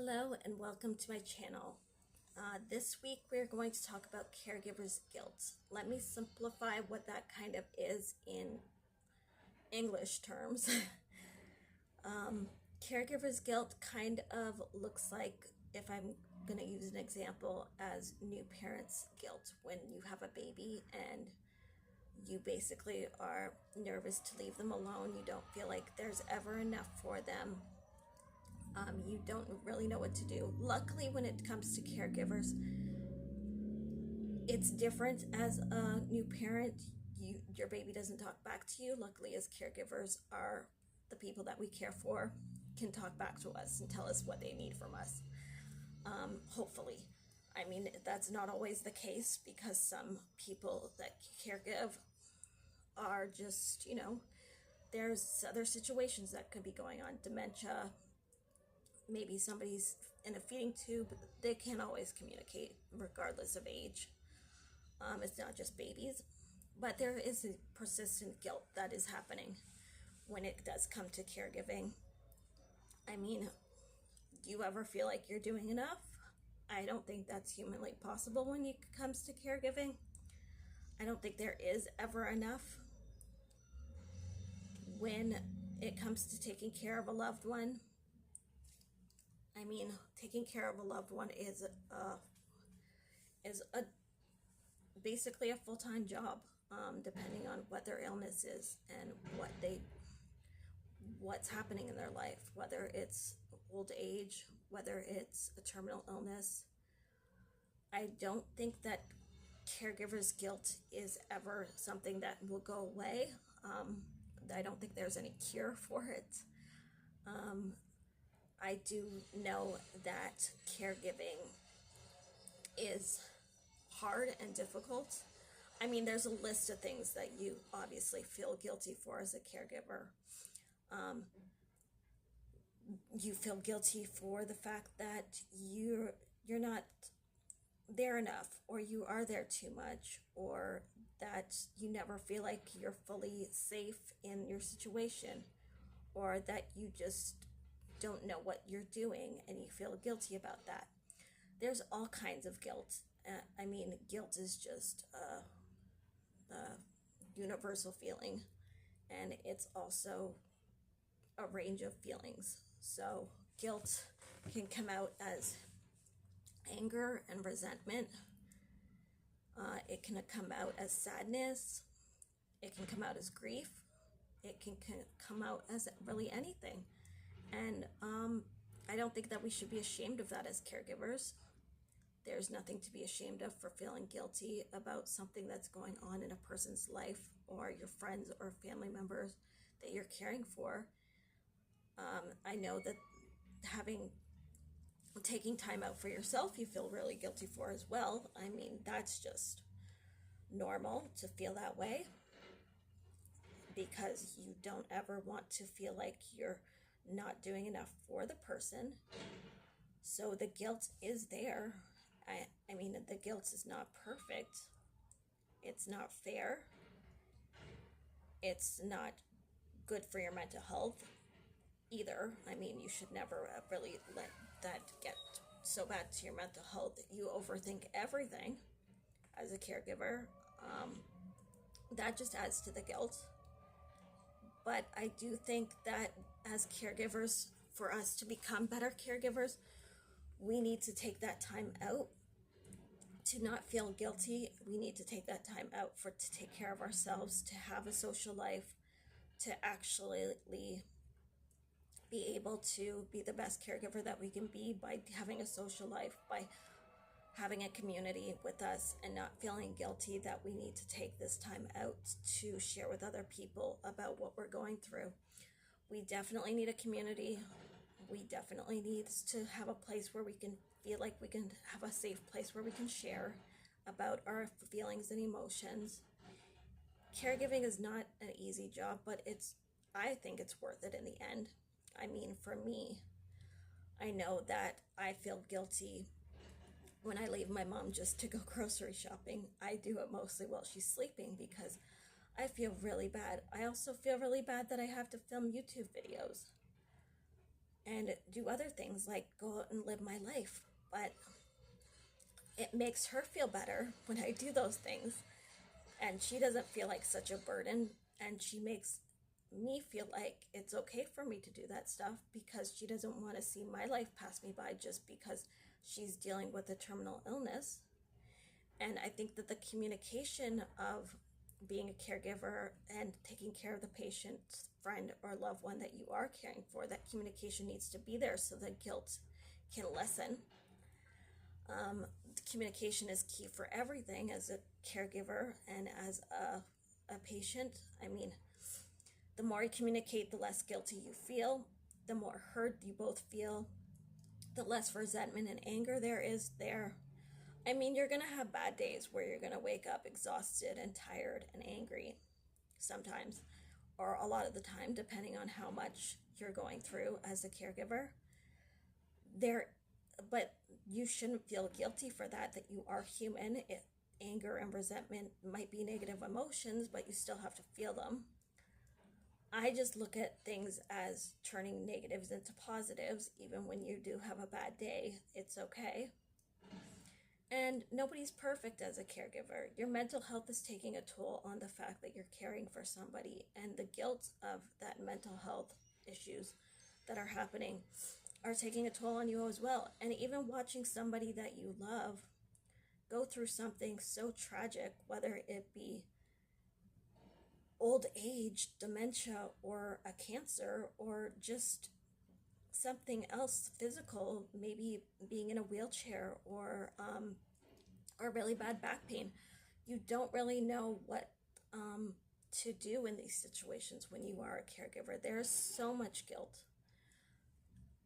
Hello and welcome to my channel. This week we're going to talk about caregivers guilt. Let me simplify what that kind of is in English terms. Caregivers guilt kind of looks like, if I'm going to use an example, as new parents guilt when you have a baby and you basically are nervous to leave them alone. You don't feel like there's ever enough for them. You don't really know what to do. Luckily, when it comes to caregivers, it's different. As a new parent, your baby doesn't talk back to you. Luckily, as caregivers, are the people that we care for can talk back to us and tell us what they need from us. Hopefully. I mean, that's not always the case, because some people that caregive are just, there's other situations that could be going on. Dementia, maybe somebody's in a feeding tube. They can't always communicate regardless of age. It's not just babies, but there is a persistent guilt that is happening when it does come to caregiving. I mean, do you ever feel like you're doing enough? I don't think that's humanly possible when it comes to caregiving. I don't think there is ever enough when it comes to taking care of a loved one. I mean, taking care of a loved one is basically a full-time job, depending on what their illness is and what's happening in their life, whether it's old age, whether it's a terminal illness. I don't think that caregivers guilt is ever something that will go away. I don't think there's any cure for it. I do know that caregiving is hard and difficult. I mean, there's a list of things that you obviously feel guilty for as a caregiver. You feel guilty for the fact that you're not there enough, or you are there too much, or that you never feel like you're fully safe in your situation, or that you just don't know what you're doing and you feel guilty about that. There's all kinds of guilt. I mean, guilt is just a universal feeling, and it's also a range of feelings. So guilt can come out as anger and resentment. It can come out as sadness. It can come out as grief. It can come out as really anything. And I don't think that we should be ashamed of that as caregivers. There's nothing to be ashamed of for feeling guilty about something that's going on in a person's life, or your friends or family members that you're caring for. I know that taking time out for yourself, you feel really guilty for as well. I mean, that's just normal to feel that way, because you don't ever want to feel like you're not doing enough for the person. So the guilt is there. I mean, the guilt is not perfect. It's not fair. It's not good for your mental health either. I mean, you should never really let that get so bad to your mental health that you overthink everything as a caregiver. That just adds to the guilt. But I do think that as caregivers, for us to become better caregivers, we need to take that time out to not feel guilty. We need to take that time out to take care of ourselves, to have a social life, to actually be able to be the best caregiver that we can be by having a social life, by having a community with us, and not feeling guilty that we need to take this time out to share with other people about what we're going through. We definitely need a community. We definitely need to have a place where we can feel like we can have a safe place where we can share about our feelings and emotions. Caregiving is not an easy job, but I think it's worth it in the end. I mean, for me, I know that I feel guilty when I leave my mom just to go grocery shopping. I do it mostly while she's sleeping, because I feel really bad. I also feel really bad that I have to film YouTube videos. and do other things like go out and live my life. But it makes her feel better when I do those things, and she doesn't feel like such a burden, and she makes me feel like it's okay for me to do that stuff because she doesn't want to see my life pass me by just because she's dealing with a terminal illness. And I think that the communication of being a caregiver and taking care of the patient, friend, or loved one that you are caring for, that communication needs to be there so the guilt can lessen. Communication is key for everything as a caregiver and as a patient. I mean, the more you communicate, the less guilty you feel, the more hurt you both feel, the less resentment and anger there is there. I mean, you're going to have bad days where you're going to wake up exhausted and tired and angry sometimes, or a lot of the time, depending on how much you're going through as a caregiver. But you shouldn't feel guilty for that you are human. Anger and resentment might be negative emotions, but you still have to feel them. I just look at things as turning negatives into positives. Even when you do have a bad day, it's okay. And nobody's perfect as a caregiver. Your mental health is taking a toll on the fact that you're caring for somebody, and the guilt of that mental health issues that are happening are taking a toll on you as well. And even watching somebody that you love go through something so tragic, whether it be old age, dementia, or a cancer, or just something else physical, maybe being in a wheelchair, or really bad back pain. You don't really know what to do in these situations when you are a caregiver. There's so much guilt.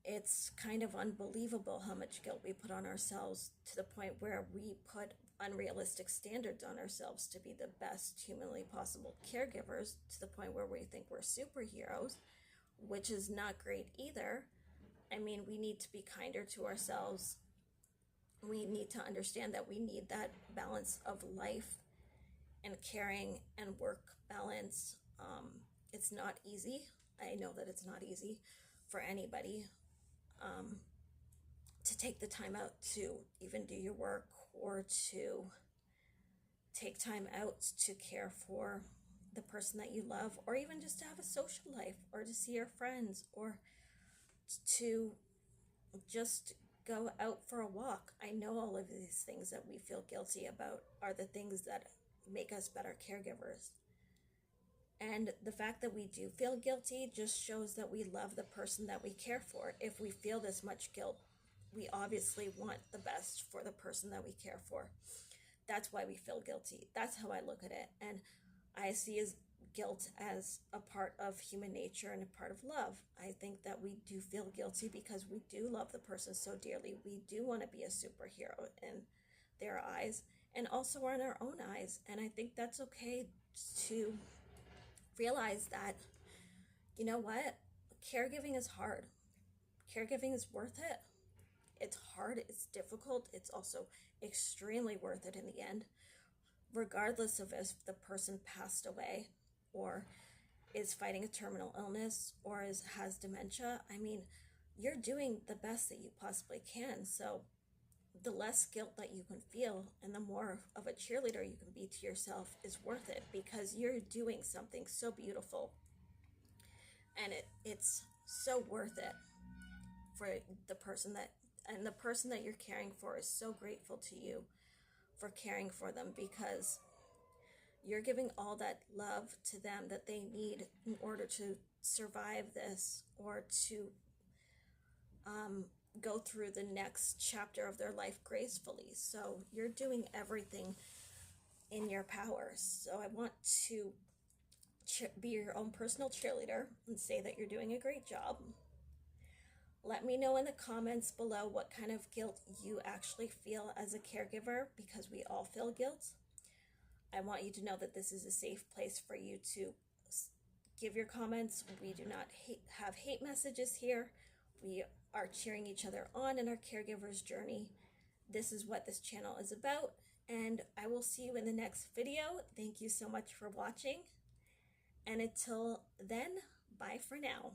It's kind of unbelievable how much guilt we put on ourselves, to the point where we put unrealistic standards on ourselves to be the best humanly possible caregivers, to the point where we think we're superheroes, which is not great either. I mean, we need to be kinder to ourselves. We need to understand that we need that balance of life and caring and work balance. It's not easy. I know that it's not easy for anybody to take the time out to even do your work, or to take time out to care for the person that you love, or even just to have a social life, or to see your friends, or to just go out for a walk. I know all of these things that we feel guilty about are the things that make us better caregivers. And the fact that we do feel guilty just shows that we love the person that we care for. If we feel this much guilt, we obviously want the best for the person that we care for. That's why we feel guilty. That's how I look at it. And I see guilt as a part of human nature and a part of love. I think that we do feel guilty because we do love the person so dearly. We do want to be a superhero in their eyes, and also in our own eyes. And I think that's okay to realize that, you know what, caregiving is hard. Caregiving is worth it. It's hard, it's difficult, it's also extremely worth it in the end, regardless of if the person passed away, or is fighting a terminal illness, or has dementia. I mean, you're doing the best that you possibly can. So the less guilt that you can feel, and the more of a cheerleader you can be to yourself, is worth it, because you're doing something so beautiful, and it's so worth it for the person that you're caring for is so grateful to you for caring for them, because you're giving all that love to them that they need in order to survive this, or to go through the next chapter of their life gracefully. So you're doing everything in your power. So I want to be your own personal cheerleader and say that you're doing a great job. Let me know in the comments below what kind of guilt you actually feel as a caregiver, because we all feel guilt. I want you to know that this is a safe place for you to give your comments. We do not have hate messages here. We are cheering each other on in our caregivers journey. This is what this channel is about, and I will see you in the next video. Thank you so much for watching, and until then, bye for now.